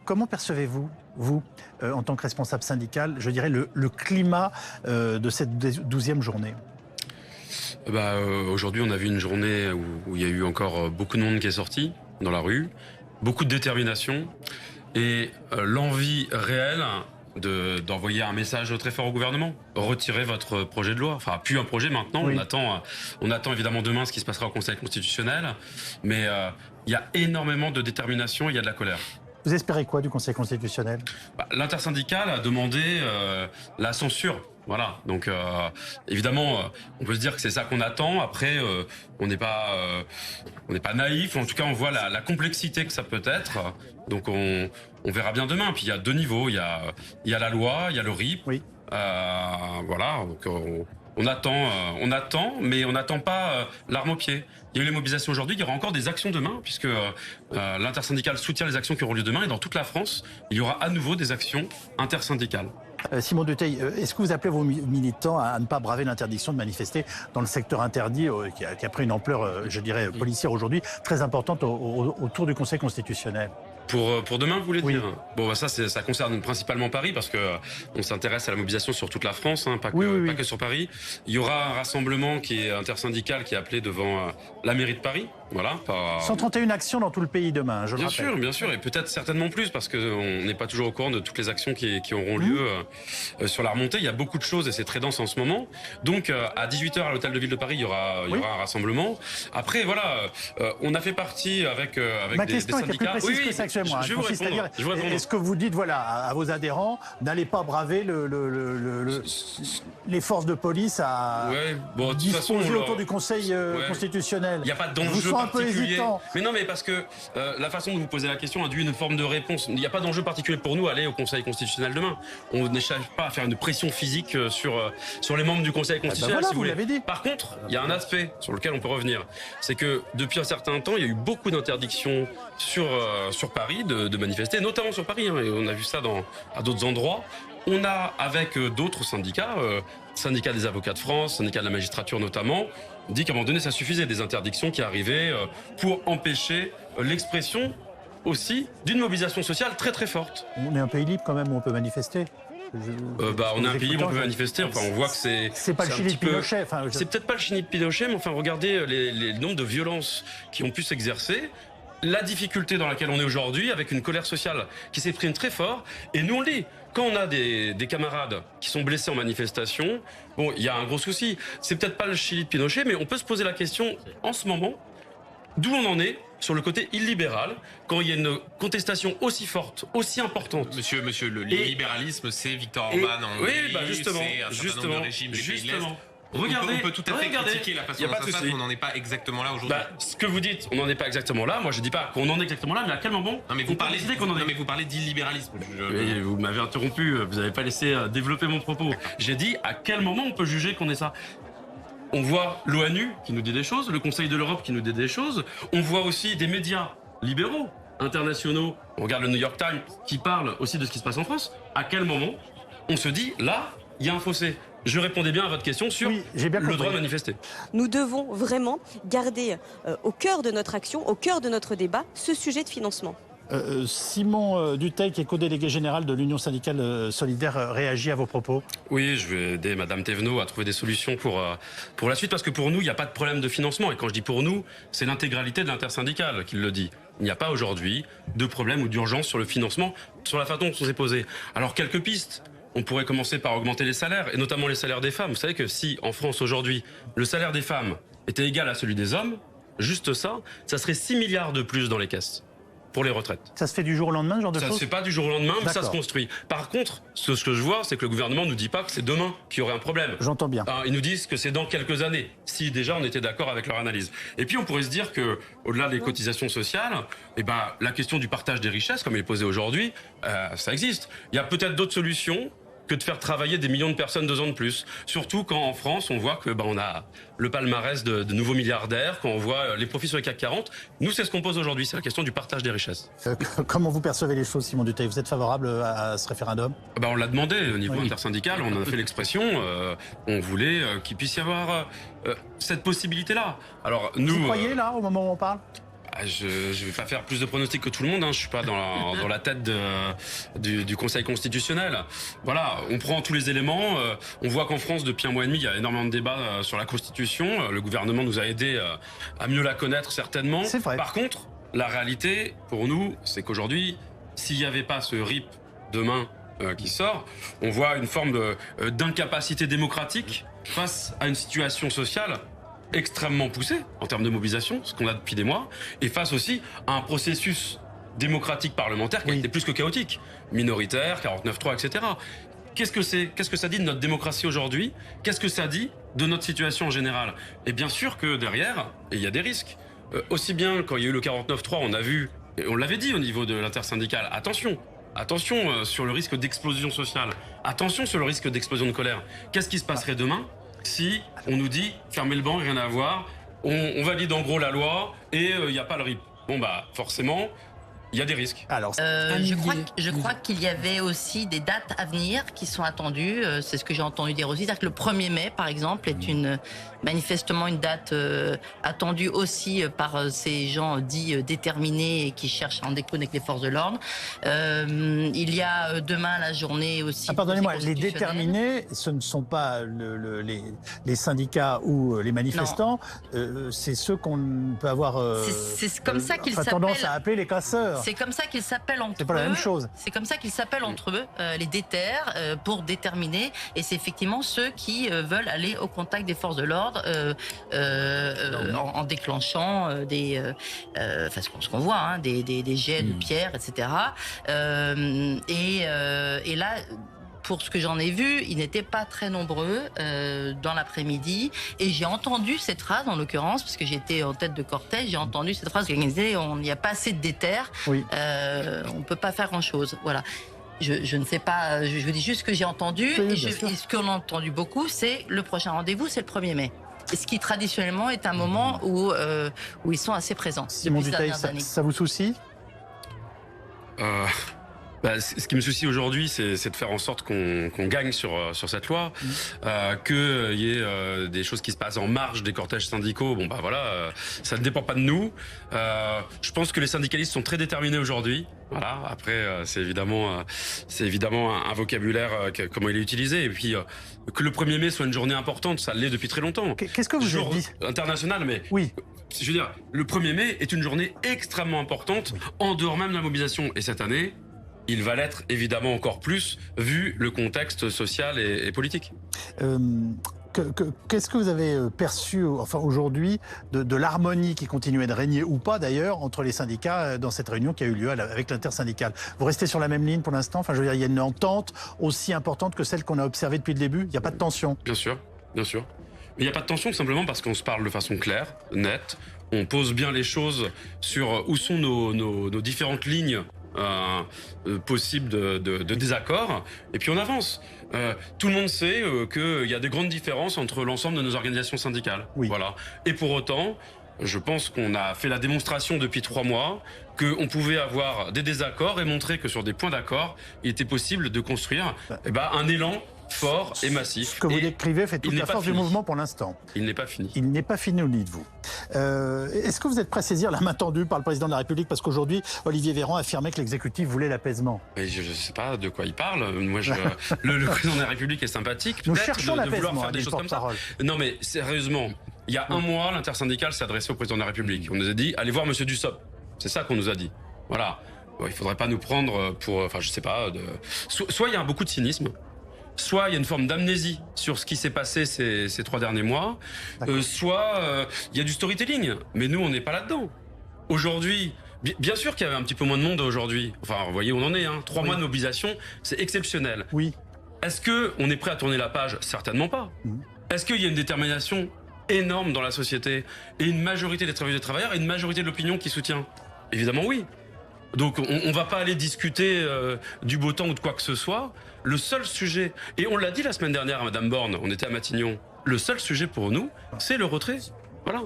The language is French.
Comment percevez-vous, vous, en tant que responsable syndical, je dirais, le climat de cette 12e journée? Aujourd'hui, on a vu une journée où il y a eu encore beaucoup de monde qui est sorti dans la rue, beaucoup de détermination et l'envie réelle d'envoyer un message très fort au gouvernement. Retirez votre projet de loi. Enfin, plus un projet maintenant. Oui. On attend évidemment demain ce qui se passera au Conseil constitutionnel. Mais il y a énormément de détermination et il y a de la colère. Vous espérez quoi du Conseil constitutionnel? L'intersyndicale a demandé la censure. Voilà, donc évidemment, on peut se dire que c'est ça qu'on attend. Après, on n'est pas naïf. En tout cas, on voit la complexité que ça peut être. Donc on verra bien demain. Puis il y a deux niveaux. Il y a la loi, il y a le RIP. Oui. Voilà, donc on attend, mais on n'attend pas l'arme au pied. Il y a eu les mobilisations aujourd'hui, il y aura encore des actions demain, puisque l'intersyndicale soutient les actions qui auront lieu demain, et dans toute la France, il y aura à nouveau des actions intersyndicales. Simon Dutheil, est-ce que vous appelez vos militants à ne pas braver l'interdiction de manifester dans le secteur interdit, qui a pris une ampleur, je dirais, policière aujourd'hui, très importante autour du Conseil constitutionnel? Pour demain, vous voulez dire? Oui. Bon, ça concerne principalement Paris, parce que on s'intéresse à la mobilisation sur toute la France, hein, pas que sur Paris. Il y aura un rassemblement qui est intersyndical, qui est appelé devant la mairie de Paris. Voilà. 131 actions dans tout le pays demain, je le rappelle. Bien sûr, et peut-être certainement plus, parce qu'on n'est pas toujours au courant de toutes les actions qui auront lieu sur la remontée. Il y a beaucoup de choses et c'est très dense en ce moment. Donc, à 18h à l'hôtel de ville de Paris, il y aura un rassemblement. Après, voilà, on a fait partie avec des syndicats. Plus précise que ça actuellement. Je vais vous répondre. Est-ce que vous dites, voilà, à vos adhérents, n'allez pas braver les forces de police à disposer autour du Conseil constitutionnel? Il n'y a pas d'enjeu particulier. Mais non, mais parce que la façon dont vous posez la question induit une forme de réponse. Il n'y a pas d'enjeu particulier pour nous à aller au Conseil constitutionnel demain. On n'échappe pas à faire une pression physique sur les membres du Conseil constitutionnel. Voilà, si vous l'avez dit. Par contre, il y a un aspect sur lequel on peut revenir. C'est que depuis un certain temps, il y a eu beaucoup d'interdictions sur Paris de manifester, notamment sur Paris. Et on a vu ça à d'autres endroits. On a, avec d'autres syndicats, syndicat des avocats de France, syndicat de la magistrature notamment, dit qu'à un moment donné, ça suffisait, des interdictions qui arrivaient pour empêcher l'expression aussi d'une mobilisation sociale très très forte. On est un pays libre quand même où on peut manifester. On est un pays où on peut manifester. Enfin, on voit que c'est pas le Chili de Pinochet. C'est peut-être pas le Chili de Pinochet, mais enfin, regardez les nombres de violences qui ont pu s'exercer. La difficulté dans laquelle on est aujourd'hui, avec une colère sociale qui s'exprime très fort, et nous on le dit, quand on a des camarades qui sont blessés en manifestation, bon, il y a un gros souci. C'est peut-être pas le Chili de Pinochet, mais on peut se poser la question en ce moment, d'où on en est sur le côté illibéral, quand il y a une contestation aussi forte, aussi importante. Monsieur, le libéralisme, c'est Viktor Orban en Hongrie, justement. Regardez, on peut tout à fait critiquer la façon dont ça se passe, on n'en est pas exactement là aujourd'hui. Ce que vous dites, on n'en est pas exactement là. Moi, je dis pas qu'on en est exactement là, mais à quel moment? Non, mais vous parlez d'illibéralisme. Vous m'avez interrompu. Vous n'avez pas laissé développer mon propos. J'ai dit à quel moment on peut juger qu'on est ça. On voit l'ONU qui nous dit des choses, le Conseil de l'Europe qui nous dit des choses. On voit aussi des médias libéraux, internationaux. On regarde le New York Times qui parle aussi de ce qui se passe en France. À quel moment on se dit là, il y a un fossé? Je répondais bien à votre question sur le droit de manifester. Nous devons vraiment garder au cœur de notre action, au cœur de notre débat, ce sujet de financement. Simon Dutheil, qui est co-délégué général de l'Union syndicale solidaire, réagit à vos propos. Oui, je vais aider Madame Thévenot à trouver des solutions pour la suite, parce que pour nous, il n'y a pas de problème de financement. Et quand je dis pour nous, c'est l'intégralité de l'intersyndicale qui le dit. Il n'y a pas aujourd'hui de problème ou d'urgence sur le financement, sur la façon dont on s'est posé. Alors, quelques pistes. On pourrait commencer par augmenter les salaires, et notamment les salaires des femmes. Vous savez que si, en France, aujourd'hui, le salaire des femmes était égal à celui des hommes, juste ça serait 6 milliards de plus dans les caisses pour les retraites. Ça se fait du jour au lendemain, ce genre de choses? Ça se fait pas du jour au lendemain, mais ça se construit. Par contre, ce que je vois, c'est que le gouvernement nous dit pas que c'est demain qu'il y aurait un problème. J'entends bien. Ils nous disent que c'est dans quelques années, si déjà on était d'accord avec leur analyse. Et puis on pourrait se dire que, au-delà des cotisations sociales, la question du partage des richesses, comme il est posé aujourd'hui, ça existe. Il y a peut-être d'autres solutions que de faire travailler des millions de personnes 2 ans de plus. Surtout quand en France, on voit que on a le palmarès de nouveaux milliardaires, quand on voit les profits sur les CAC 40. Nous, c'est ce qu'on pose aujourd'hui, c'est la question du partage des richesses. Comment vous percevez les choses, Simon Dutheil? Vous êtes favorable à ce référendum? On l'a demandé au niveau intersyndical, on en a fait l'expression. On voulait qu'il puisse y avoir cette possibilité-là. Alors, nous, vous croyez là, au moment où on parle? Je vais pas faire plus de pronostics que tout le monde. Je suis pas dans la tête du Conseil constitutionnel. Voilà, on prend tous les éléments. On voit qu'en France, depuis un mois et demi, il y a énormément de débats sur la Constitution. Le gouvernement nous a aidés à mieux la connaître certainement. C'est vrai. Par contre, la réalité pour nous, c'est qu'aujourd'hui, s'il n'y avait pas ce RIP demain qui sort, on voit une forme d'incapacité démocratique face à une situation sociale extrêmement poussée en termes de mobilisation, ce qu'on a depuis des mois, et face aussi à un processus démocratique parlementaire qui a été plus que chaotique, minoritaire, 49.3, etc. Qu'est-ce que c'est ? Qu'est-ce que ça dit de notre démocratie aujourd'hui ? Qu'est-ce que ça dit de notre situation en général ? Et bien sûr que derrière, il y a des risques. Aussi bien quand il y a eu le 49.3, on a vu, et on l'avait dit au niveau de l'intersyndicale, attention sur le risque d'explosion sociale, attention sur le risque d'explosion de colère. Qu'est-ce qui se passerait demain si on nous dit fermez le banc, rien à voir, on valide en gros la loi et il n'y a pas le RIP. Bon bah forcément, il y a des risques. Alors, je crois qu'il y avait aussi des dates à venir qui sont attendues. C'est ce que j'ai entendu dire aussi. C'est-à-dire que le 1er mai, par exemple, est manifestement une date attendue aussi par ces gens dits déterminés et qui cherchent à en découdre avec les forces de l'ordre. Il y a demain la journée aussi. Pardonnez-moi, les déterminés, ce ne sont pas les syndicats ou les manifestants, c'est ceux qu'on peut avoir c'est comme ça qu'ils s'appellent. Tendance à appeler les casseurs. C'est comme ça qu'ils s'appellent entre eux. C'est pas la même chose. C'est comme ça qu'ils s'appellent entre eux, les déterres, pour déterminer. Et c'est effectivement ceux qui veulent aller au contact des forces de l'ordre en déclenchant ce qu'on voit, des jets de pierres, etc. Et là, pour ce que j'en ai vu, ils n'étaient pas très nombreux dans l'après-midi. Et j'ai entendu cette phrase, en l'occurrence, parce que j'étais en tête de cortège, j'ai entendu cette phrase qui disait « on n'y a pas assez de déterres, on ne peut pas faire grand-chose ». Voilà. Je ne sais pas, je vous dis juste ce que j'ai entendu. Et ce qu'on a entendu beaucoup, c'est le prochain rendez-vous, c'est le 1er mai. Et ce qui, traditionnellement, est un moment où ils sont assez présents. Simon Dutheil, ça vous soucie ? Ce qui me soucie aujourd'hui, c'est de faire en sorte qu'on gagne sur cette loi, qu'il y ait des choses qui se passent en marge des cortèges syndicaux. Bon bah voilà, ça ne dépend pas de nous. Je pense que les syndicalistes sont très déterminés aujourd'hui. Voilà. Après, c'est évidemment un vocabulaire comment il est utilisé. Et puis que le 1er mai soit une journée importante, ça l'est depuis très longtemps. Qu'est-ce que vous avez dit ? International, mais oui. Je veux dire, le 1er mai est une journée extrêmement importante, en dehors même de la mobilisation. Et cette année, il va l'être évidemment encore plus, vu le contexte social et politique. Qu'est-ce que vous avez perçu, aujourd'hui, de l'harmonie qui continuait de régner, ou pas d'ailleurs, entre les syndicats dans cette réunion qui a eu lieu avec l'intersyndicale ? Vous restez sur la même ligne pour l'instant ? Je veux dire, il y a une entente aussi importante que celle qu'on a observée depuis le début ? Il n'y a pas de tension ? Bien sûr, bien sûr. Mais il n'y a pas de tension simplement parce qu'on se parle de façon claire, nette. On pose bien les choses sur où sont nos différentes lignes possible de désaccord, et puis on avance. Tout le monde sait qu'il y a des grandes différences entre l'ensemble de nos organisations syndicales. Oui. Voilà. Et pour autant, je pense qu'on a fait la démonstration depuis 3 mois qu'on pouvait avoir des désaccords et montrer que sur des points d'accord, il était possible de construire un élan fort et massif. Ce que vous décrivez fait toute la force du mouvement pour l'instant. Il n'est pas fini. Il n'est pas fini, nous dites-vous. Est-ce que vous êtes prêt à saisir la main tendue par le président de la République ? Parce qu'aujourd'hui, Olivier Véran affirmait que l'exécutif voulait l'apaisement. Je ne sais pas de quoi il parle. Moi, le président de la République est sympathique. Nous cherchons de vouloir l'apaisement, faire des choses comme ça. Non, mais sérieusement, il y a un mois, l'intersyndicale s'est adressée au président de la République. On nous a dit, allez voir Monsieur Dussopt. C'est ça qu'on nous a dit. Voilà. Il ne faudrait pas nous prendre pour... je sais pas. Soit il y a beaucoup de cynisme. Soit il y a une forme d'amnésie sur ce qui s'est passé ces 3 derniers mois, soit il y a du storytelling. Mais nous, on n'est pas là-dedans. Aujourd'hui, bien sûr qu'il y avait un petit peu moins de monde aujourd'hui. Enfin, vous voyez où on en est. 3 mois de mobilisation, c'est exceptionnel. Oui. Est-ce qu'on est prêt à tourner la page ? Certainement pas. Est-ce qu'il y a une détermination énorme dans la société et une majorité des travailleuses et des travailleurs et une majorité de l'opinion qui soutient ? Évidemment, oui. Donc on va pas aller discuter du beau temps ou de quoi que ce soit. Le seul sujet, et on l'a dit la semaine dernière à Madame Borne, on était à Matignon, le seul sujet pour nous, c'est le retrait. Voilà.